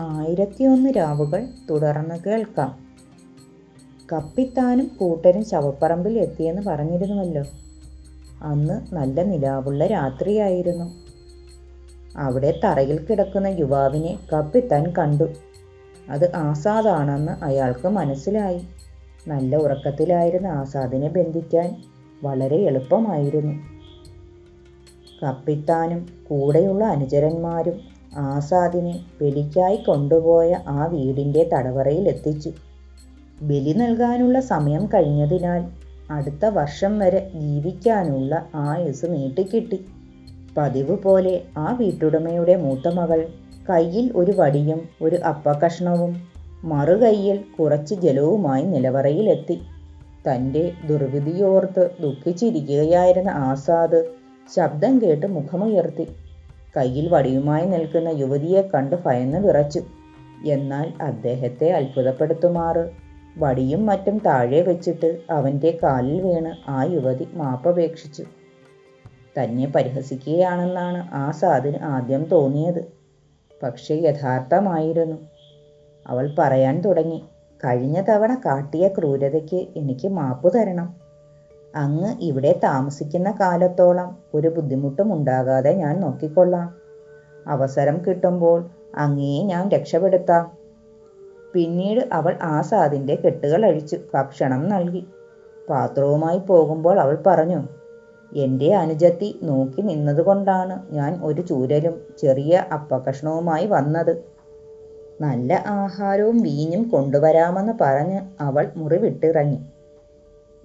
1001 രാവുകൾ തുടർന്ന് കേൾക്കാം. കപ്പിത്താനും കൂട്ടരും ശവപ്പറമ്പിൽ എത്തിയെന്ന് പറഞ്ഞിരുന്നുവല്ലോ. അന്ന് നല്ല നിലാവുള്ള രാത്രിയായിരുന്നു. അവിടെ തറയിൽ കിടക്കുന്ന യുവാവിനെ കപ്പിത്താൻ കണ്ടു. അത് ആസാദാണെന്ന് അയാൾക്ക് മനസ്സിലായി. നല്ല ഉറക്കത്തിലായിരുന്ന ആസാദിനെ ബന്ധിക്കാൻ വളരെ എളുപ്പമായിരുന്നു. കപ്പിത്താനും കൂടെയുള്ള അനുചരന്മാരും ആസാദിനെ ബലിക്കായി കൊണ്ടുപോയ ആ വീടിൻ്റെ തടവറയിൽ എത്തിച്ചു. ബലി നൽകാനുള്ള സമയം കഴിഞ്ഞതിനാൽ അടുത്ത വർഷം വരെ ജീവിക്കാനുള്ള ആയുസ് നീട്ടിക്കിട്ടി. പതിവ് പോലെ ആ വീട്ടുടമയുടെ മൂത്ത മകൾ കയ്യിൽ ഒരു വടിയും ഒരു അപ്പക്കഷ്ണവും മറുകൈയിൽ കുറച്ച് ജലവുമായി നിലവറയിലെത്തി. തൻ്റെ ദുർവിധിയോർത്ത് ദുഃഖിച്ചിരിക്കുകയായിരുന്ന ആസാദ് ശബ്ദം കേട്ട് മുഖമുയർത്തി. കയ്യിൽ വടിയുമായി നിൽക്കുന്ന യുവതിയെ കണ്ട് ഭയന്ന് വിറച്ചു. എന്നാൽ അദ്ദേഹത്തെ അത്ഭുതപ്പെടുത്തുമാറ് വടിയും മറ്റും താഴെ വെച്ചിട്ട് അവൻ്റെ കാലിൽ വീണ് ആ യുവതി മാപ്പപേക്ഷിച്ചു. തന്നെ പരിഹസിക്കുകയാണെന്നാണ് ആസാദിന് ആദ്യം തോന്നിയത്. പക്ഷേ യഥാർത്ഥമായിരുന്നു. അവൾ പറയാൻ തുടങ്ങി, കഴിഞ്ഞ തവണ കാട്ടിയ ക്രൂരതയ്ക്ക് എനിക്ക് മാപ്പ് തരണം. അങ്ങ് ഇവിടെ താമസിക്കുന്ന കാലത്തോളം ഒരു ബുദ്ധിമുട്ടും ഉണ്ടാകാതെ ഞാൻ നോക്കിക്കൊള്ളാം. അവസരം കിട്ടുമ്പോൾ അങ്ങയെ ഞാൻ രക്ഷപ്പെടുത്താം. പിന്നീട് അവൾ ആസാദിൻ്റെ കെട്ടുകൾ അഴിച്ചു ഭക്ഷണം നൽകി. പാത്രവുമായി പോകുമ്പോൾ അവൾ പറഞ്ഞു, എൻ്റെ അനുജത്തി നോക്കി നിന്നതുകൊണ്ടാണ് ഞാൻ ഒരു ചൂരലും ചെറിയ അപ്പക്കഷ്ണവുമായി വന്നത്. നല്ല ആഹാരവും വീഞ്ഞും കൊണ്ടുവരാമെന്ന് പറഞ്ഞ് അവൾ മുറി വിട്ടിറങ്ങി.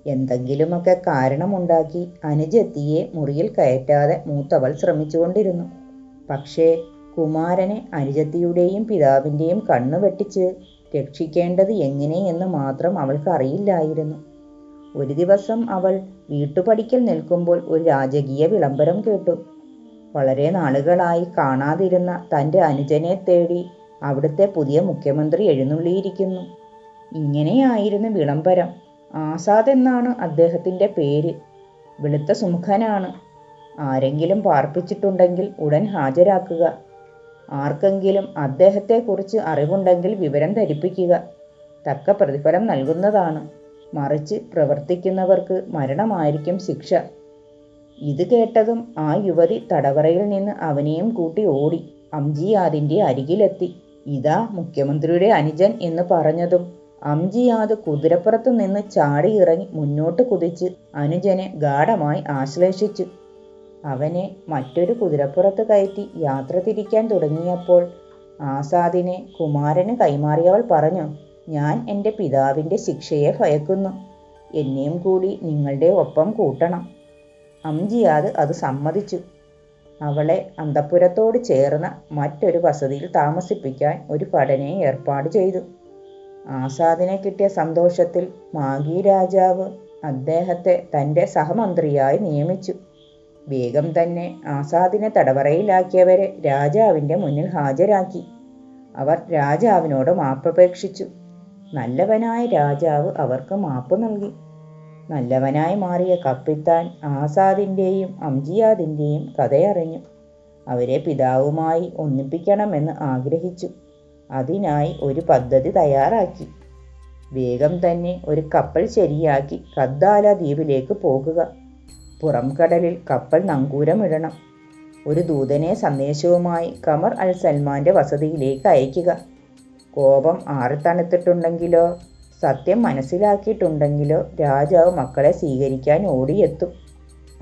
എന്തെങ്കിലുമൊക്കെ കാരണമുണ്ടാക്കി അനുജത്തിയെ മുറിയിൽ കയറ്റാതെ മൂത്തവൾ ശ്രമിച്ചുകൊണ്ടിരുന്നു. പക്ഷേ കുമാരനെ അനുജത്തിയുടെയും പിതാവിൻ്റെയും കണ്ണു വെട്ടിച്ച് രക്ഷിക്കേണ്ടത് എങ്ങനെയെന്ന് മാത്രം അവൾക്ക് അറിയില്ലായിരുന്നു. ഒരു ദിവസം അവൾ വീട്ടുപടിക്കൽ നിൽക്കുമ്പോൾ ഒരു രാജകീയ വിളംബരം കേട്ടു. വളരെ നാളുകളായി കാണാതിരുന്ന തൻ്റെ അനുജനെ തേടി അവിടുത്തെ പുതിയ മുഖ്യമന്ത്രി എഴുന്നള്ളിയിരിക്കുന്നു. ഇങ്ങനെയായിരുന്നു വിളംബരം. ആസാദ് എന്നാണ് അദ്ദേഹത്തിൻ്റെ പേര്. വെളുത്ത സുമുഖനാണ്. ആരെങ്കിലും പാർപ്പിച്ചിട്ടുണ്ടെങ്കിൽ ഉടൻ ഹാജരാക്കുക. ആർക്കെങ്കിലും അദ്ദേഹത്തെക്കുറിച്ച് അറിവുണ്ടെങ്കിൽ വിവരം ധരിപ്പിക്കുക. തക്ക പ്രതിഫലം നൽകുന്നതാണ്. മറിച്ച് പ്രവർത്തിക്കുന്നവർക്ക് മരണമായിരിക്കും ശിക്ഷ. ഇത് കേട്ടതും ആ യുവതി തടവറയിൽ നിന്ന് അവനെയും കൂട്ടി ഓടി അംജിയാദിൻ്റെ അരികിലെത്തി. ഇതാ മുഖ്യമന്ത്രിയുടെ അനുജൻ എന്ന് പറഞ്ഞതും അംജിയാദ് കുതിരപ്പുറത്തു നിന്ന് ചാടിയിറങ്ങി മുന്നോട്ട് കുതിച്ച് അനുജനെ ഗാഢമായി ആശ്ലേഷിച്ചു. അവനെ മറ്റൊരു കുതിരപ്പുറത്ത് കയറ്റി യാത്ര തിരിക്കാൻ തുടങ്ങിയപ്പോൾ ആസാദിനെ കുമാരന് കൈമാറിയവൾ പറഞ്ഞു, ഞാൻ എൻ്റെ പിതാവിൻ്റെ ശിക്ഷയെ ഭയക്കുന്നു. എന്നെയും കൂടി നിങ്ങളുടെ ഒപ്പം കൂട്ടണം. അംജിയാദ് അത് സമ്മതിച്ചു. അവളെ അന്തഃപുരത്തോട് ചേർന്ന മറ്റൊരു വസതിയിൽ താമസിപ്പിക്കാൻ ഒരു ഭടനെ ഏർപ്പാട് ചെയ്തു. ആസാദിനെ കിട്ടിയ സന്തോഷത്തിൽ മാഗി രാജാവ് അദ്ദേഹത്തെ തൻ്റെ സഹമന്ത്രിയായി നിയമിച്ചു. വേഗം തന്നെ ആസാദിനെ തടവറയിലാക്കിയവരെ രാജാവിൻ്റെ മുന്നിൽ ഹാജരാക്കി. അവർ രാജാവിനോട് മാപ്പപേക്ഷിച്ചു. നല്ലവനായ രാജാവ് അവർക്ക് മാപ്പ് നൽകി. നല്ലവനായി മാറിയ കപ്പിത്താൻ ആസാദിൻ്റെയും അംജിയാദിൻ്റെയും കഥയറിഞ്ഞു. അവരെ പിതാവുമായി ഒന്നിപ്പിക്കണമെന്ന് ആഗ്രഹിച്ചു. അതിനായി ഒരു പദ്ധതി തയ്യാറാക്കി. വേഗം തന്നെ ഒരു കപ്പൽ ശരിയാക്കി ഖദ്ദാല ദ്വീപിലേക്ക് പോകുക. പുറം കടലിൽ കപ്പൽ നങ്കൂരമിടണം. ഒരു ദൂതനെ സന്ദേശവുമായി ഖമർ അൽ സൽമാൻ്റെ വസതിയിലേക്ക് അയക്കുക. കോപം ആറിത്തണുത്തിട്ടുണ്ടെങ്കിലോ സത്യം മനസ്സിലാക്കിയിട്ടുണ്ടെങ്കിലോ രാജാവ് മക്കളെ സ്വീകരിക്കാൻ ഓടിയെത്തും.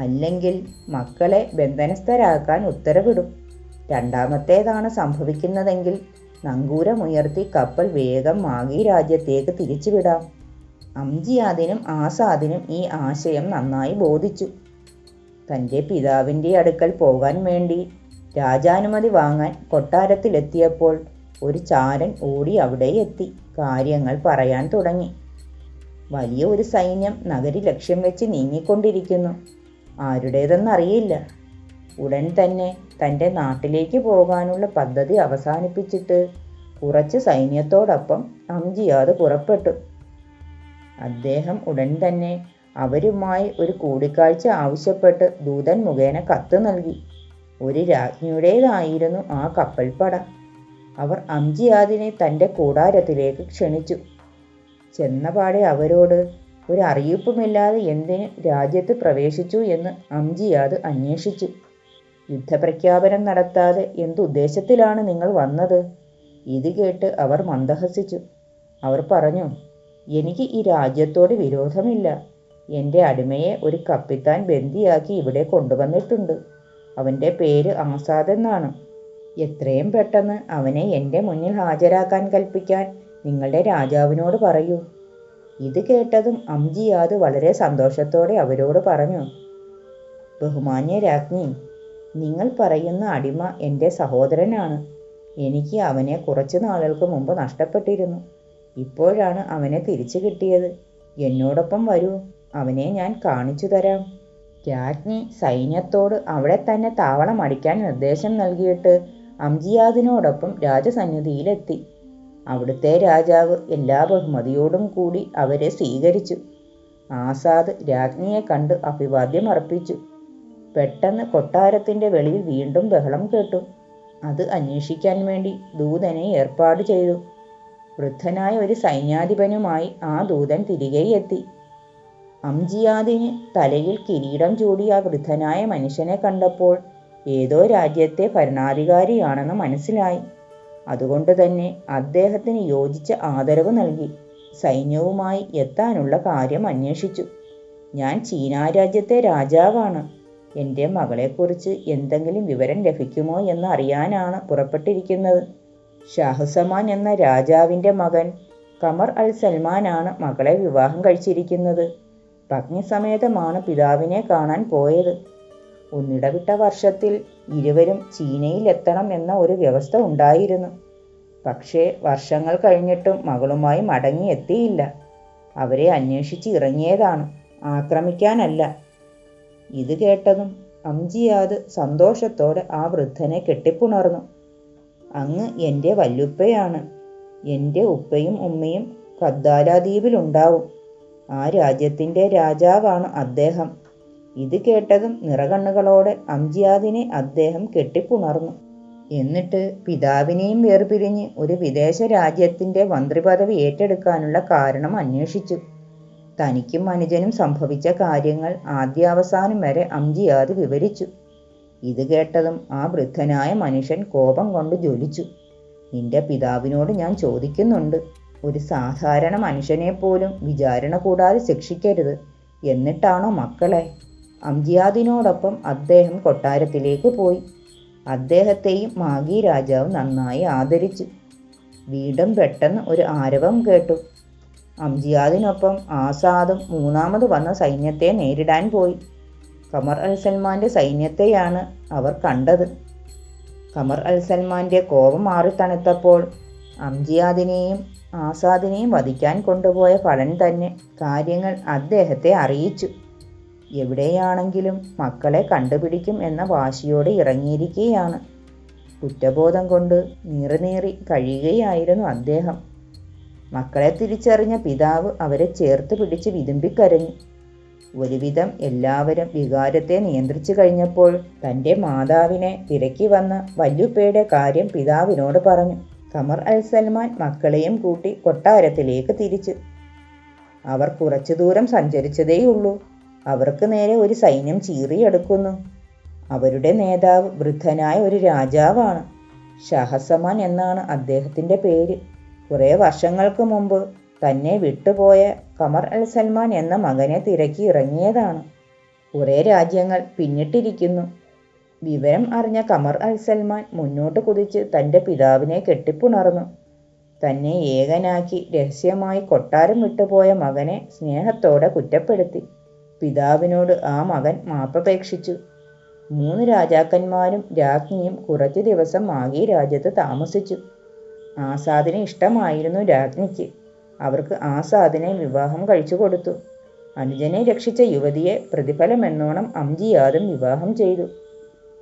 അല്ലെങ്കിൽ മക്കളെ ബന്ധനസ്ഥരാക്കാൻ ഉത്തരവിടും. രണ്ടാമത്തേതാണ് സംഭവിക്കുന്നതെങ്കിൽ നങ്കൂരമുയർത്തി കപ്പൽ വേഗം മാഗി രാജ്യത്തേക്ക് തിരിച്ചുവിടാം. അംജിയാദിനും ആസാദിനും ഈ ആശയം നന്നായി ബോധിച്ചു. തൻ്റെ പിതാവിൻ്റെ അടുക്കൽ പോകാൻ വേണ്ടി രാജാനുമതി വാങ്ങാൻ കൊട്ടാരത്തിലെത്തിയപ്പോൾ ഒരു ചാരൻ ഓടി അവിടെ എത്തി കാര്യങ്ങൾ പറയാൻ തുടങ്ങി. വലിയ ഒരു സൈന്യം നഗരി ലക്ഷ്യം വെച്ച് നീങ്ങിക്കൊണ്ടിരിക്കുന്നു. ആരുടേതെന്നറിയില്ല. ഉടൻ തന്നെ തൻ്റെ നാട്ടിലേക്ക് പോകാനുള്ള പദ്ധതി അവസാനിപ്പിച്ചിട്ട് കുറച്ച് സൈന്യത്തോടൊപ്പം അംജിയാദ് പുറപ്പെട്ടു. അദ്ദേഹം ഉടൻ തന്നെ അവരുമായി ഒരു കൂടിക്കാഴ്ച ആവശ്യപ്പെട്ട് ദൂതൻ മുഖേന കത്ത് നൽകി. ഒരു രാജ്ഞിയുടേതായിരുന്നു ആ കപ്പൽപ്പട. അവർ അംജിയാദിനെ തൻ്റെ കൂടാരത്തിലേക്ക് ക്ഷണിച്ചു. ചെന്നപാടെ അവരോട് ഒരു അറിയിപ്പുമില്ലാതെ എന്തിന് രാജ്യത്ത് പ്രവേശിച്ചു എന്ന് അംജിയാദ് അന്വേഷിച്ചു. യുദ്ധപ്രഖ്യാപനം നടത്താതെ എന്തുദ്ദേശത്തിലാണ് നിങ്ങൾ വന്നത്? ഇത് കേട്ട് അവർ മന്ദഹസിച്ചു. അവർ പറഞ്ഞു, എനിക്ക് ഈ രാജ്യത്തോട് വിരോധമില്ല. എൻ്റെ അടിമയെ ഒരു കപ്പിത്താൻ ബന്ദിയാക്കി ഇവിടെ കൊണ്ടുവന്നിട്ടുണ്ട്. അവൻ്റെ പേര് ആസാദ് എന്നാണ്. എത്രയും പെട്ടെന്ന് അവനെ എൻ്റെ മുന്നിൽ ഹാജരാക്കാൻ കൽപ്പിക്കാൻ നിങ്ങളുടെ രാജാവിനോട് പറയൂ. ഇത് കേട്ടതും അംജിയാദ് വളരെ സന്തോഷത്തോടെ അവരോട് പറഞ്ഞു, ബഹുമാന്യ രാജ്ഞി, നിങ്ങൾ പറയുന്ന അടിമ എൻ്റെ സഹോദരനാണ്. എനിക്ക് അവനെ കുറച്ച് നാളുകൾക്ക് മുമ്പ് നഷ്ടപ്പെട്ടിരുന്നു. ഇപ്പോഴാണ് അവനെ തിരിച്ചു കിട്ടിയത്. എന്നോടൊപ്പം വരൂ, അവനെ ഞാൻ കാണിച്ചു തരാം. രാജ്ഞി സൈന്യത്തോട് അവിടെ തന്നെ താവളം അടിക്കാൻ നിർദ്ദേശം നൽകിയിട്ട് അംജിയാദിനോടൊപ്പം രാജസന്നിധിയിലെത്തി. അവിടുത്തെ രാജാവ് എല്ലാ ബഹുമതിയോടും കൂടി അവരെ സ്വീകരിച്ചു. ആസാദ് രാജ്ഞിയെ കണ്ട് അഭിവാദ്യം അർപ്പിച്ചു. പെട്ടെന്ന് കൊട്ടാരത്തിൻ്റെ വെളിയിൽ വീണ്ടും ബഹളം കേട്ടു. അത് അന്വേഷിക്കാൻ വേണ്ടി ദൂതനെ ഏർപ്പാട് ചെയ്തു. വൃദ്ധനായ ഒരു സൈന്യാധിപനുമായി ആ ദൂതൻ തിരികെ എത്തി. അംജിയാദിന് തലയിൽ കിരീടം ചൂടിയ ആ വൃദ്ധനായ മനുഷ്യനെ കണ്ടപ്പോൾ ഏതോ രാജ്യത്തെ ഭരണാധികാരിയാണെന്ന് മനസ്സിലായി. അതുകൊണ്ട് തന്നെ അദ്ദേഹത്തിന് യോജിച്ച ആദരവ് നൽകി. സൈന്യവുമായി എത്താനുള്ള കാര്യം അന്വേഷിച്ചു. ഞാൻ ചീന രാജ്യത്തെ രാജാവാണ്. എൻ്റെ മകളെക്കുറിച്ച് എന്തെങ്കിലും വിവരം ലഭിക്കുമോ എന്ന് അറിയാനാണ് പുറപ്പെട്ടിരിക്കുന്നത്. ഷാഹുസമാൻ എന്ന രാജാവിൻ്റെ മകൻ ഖമർ അൽ സൽമാനാണ് മകളെ വിവാഹം കഴിച്ചിരിക്കുന്നത്. പത്നിസമേതമാണ് പിതാവിനെ കാണാൻ പോയത്. ഒന്നിടവിട്ട വർഷത്തിൽ ഇരുവരും ചീനയിലെത്തണം എന്ന ഒരു വ്യവസ്ഥ ഉണ്ടായിരുന്നു. പക്ഷേ വർഷങ്ങൾ കഴിഞ്ഞിട്ടും മകളുമായി മടങ്ങിയെത്തിയില്ല. അവരെ അന്വേഷിച്ച് ഇറങ്ങിയതാണ്, ആക്രമിക്കാനല്ല. ഇത് കേട്ടതും അംജിയാദ് സന്തോഷത്തോടെ ആ വൃദ്ധനെ കെട്ടിപ്പുണർന്നു. അങ്ങ് എൻ്റെ വല്ലുപ്പയാണ്. എൻ്റെ ഉപ്പയും ഉമ്മയും ഖദ്ദാല ദ്വീപിലുണ്ടാവും. ആ രാജ്യത്തിൻ്റെ രാജാവാണ് അദ്ദേഹം. ഇത് കേട്ടതും നിറകണ്ണുകളോടെ അംജിയാദിനെ അദ്ദേഹം കെട്ടിപ്പുണർന്നു. എന്നിട്ട് പിതാവിനെയും വേർപിരിഞ്ഞ് ഒരു വിദേശ രാജ്യത്തിൻ്റെ മന്ത്രിപദവി ഏറ്റെടുക്കാനുള്ള കാരണം അന്വേഷിച്ചു. തനിക്കും അനുജനും സംഭവിച്ച കാര്യങ്ങൾ ആദ്യാവസാനം വരെ അംജിയാദ് വിവരിച്ചു. ഇത് കേട്ടതും ആ വൃദ്ധനായ മനുഷ്യൻ കോപം കൊണ്ട് ജ്വലിച്ചു. നിന്റെ പിതാവിനോട് ഞാൻ ചോദിക്കുന്നുണ്ട്, ഒരു സാധാരണ മനുഷ്യനെ പോലും വിചാരണ കൂടാതെ ശിക്ഷിക്കരുത്. എന്നിട്ടാണോ മക്കളെ? അംജിയാദിനോടൊപ്പം അദ്ദേഹം കൊട്ടാരത്തിലേക്ക് പോയി. അദ്ദേഹത്തെയും മാഗി രാജാവ് നന്നായി ആദരിച്ചു. വീണ്ടും പെട്ടെന്ന് ഒരു ആരവം കേട്ടു. അംജിയാദിനൊപ്പം ആസാദും മൂന്നാമത് വന്ന സൈന്യത്തെ നേരിടാൻ പോയി. ഖമർ അൽ സൽമാൻ്റെ സൈന്യത്തെയാണ് അവർ കണ്ടത്. ഖമർ അൽ സൽമാൻ്റെ കോപം മാറി തണുത്തപ്പോൾ അംജിയാദിനെയും ആസാദിനെയും വധിക്കാൻ കൊണ്ടുപോയ ഫലൻ തന്നെ കാര്യങ്ങൾ അദ്ദേഹത്തെ അറിയിച്ചു. എവിടെയാണെങ്കിലും മക്കളെ കണ്ടുപിടിക്കും എന്ന വാശിയോടെ ഇറങ്ങിയിരിക്കുകയാണ്. കുറ്റബോധം കൊണ്ട് നീറി കഴിയുകയായിരുന്നു അദ്ദേഹം. മക്കളെ തിരിച്ചറിഞ്ഞ പിതാവ് അവരെ ചേർത്ത് പിടിച്ച് വിതുമ്പിക്കരഞ്ഞു. ഒരുവിധം എല്ലാവരും വികാരത്തെ നിയന്ത്രിച്ചു കഴിഞ്ഞപ്പോൾ തൻ്റെ മാതാവിനെ തിരക്കി വന്ന വല്യുപ്പയുടെ കാര്യം പിതാവിനോട് പറഞ്ഞു. ഖമർ അൽ സൽമാൻ മക്കളെയും കൂട്ടി കൊട്ടാരത്തിലേക്ക് തിരിച്ചു. അവർ കുറച്ചു ദൂരം സഞ്ചരിച്ചതേയുള്ളൂ. അവർക്ക് നേരെ ഒരു സൈന്യം ചീറിയെടുക്കുന്നു. അവരുടെ നേതാവ് വൃദ്ധനായ ഒരു രാജാവാണ്. ഷാഹസമാൻ എന്നാണ് അദ്ദേഹത്തിൻ്റെ പേര്. കുറേ വർഷങ്ങൾക്ക് മുമ്പ് തന്നെ വിട്ടുപോയ ഖമർ അൽ സൽമാൻ എന്ന മകനെ തിരക്കി ഇറങ്ങിയതാണ്. കുറേ രാജ്യങ്ങൾ പിന്നിട്ടിരിക്കുന്നു. വിവരം അറിഞ്ഞ ഖമർ അൽ സൽമാൻ മുന്നോട്ട് കുതിച്ച് തൻ്റെ പിതാവിനെ കെട്ടിപ്പുണർന്നു. തന്നെ ഏകനാക്കി രഹസ്യമായി കൊട്ടാരം വിട്ടുപോയ മകനെ സ്നേഹത്തോടെ കുറ്റപ്പെടുത്തി. പിതാവിനോട് ആ മകൻ മാപ്പപേക്ഷിച്ചു. 3 രാജാക്കന്മാരും രാജ്ഞിയും കുറച്ചു ദിവസം മാഗി രാജ്യത്ത് താമസിച്ചു. ആസാദിനെ ഇഷ്ടമായിരുന്നു രാജ്ഞിക്ക്. അവർക്ക് ആസാദിനെ വിവാഹം കഴിച്ചു കൊടുത്തു. അനുജനെ രക്ഷിച്ച യുവതിയെ പ്രതിഫലമെന്നോണം അംജിയാദും വിവാഹം ചെയ്തു.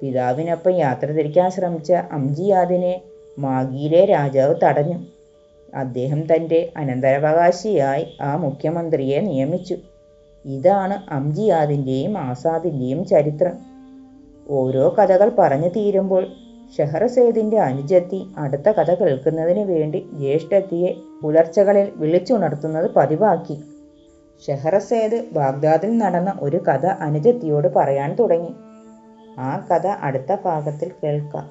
പിതാവിനൊപ്പം യാത്ര തിരിക്കാൻ ശ്രമിച്ച അംജിയാദിനെ മാഗിയിലെ രാജാവ് തടഞ്ഞു. അദ്ദേഹം തൻ്റെ അനന്തരാവകാശിയായി ആ മുഖ്യമന്ത്രിയെ നിയമിച്ചു. ഇതാണ് അംജിയാദിൻ്റെയും ആസാദിൻ്റെയും ചരിത്രം. ഓരോ കഥകൾ പറഞ്ഞു തീരുമ്പോൾ ഷെഹ്റസേദിൻ്റെ അനുജത്തി അടുത്ത കഥ കേൾക്കുന്നതിന് വേണ്ടി ജ്യേഷ്ഠത്തിയെ പുലർച്ചകളിൽ വിളിച്ചുണർത്തുന്നത് പതിവാക്കി. ഷെഹ്റസേദ് ബാഗ്ദാദിൽ നടന്ന ഒരു കഥ അനുജത്തിയോട് പറയാൻ തുടങ്ങി. ആ കഥ അടുത്ത ഭാഗത്തിൽ കേൾക്കാം.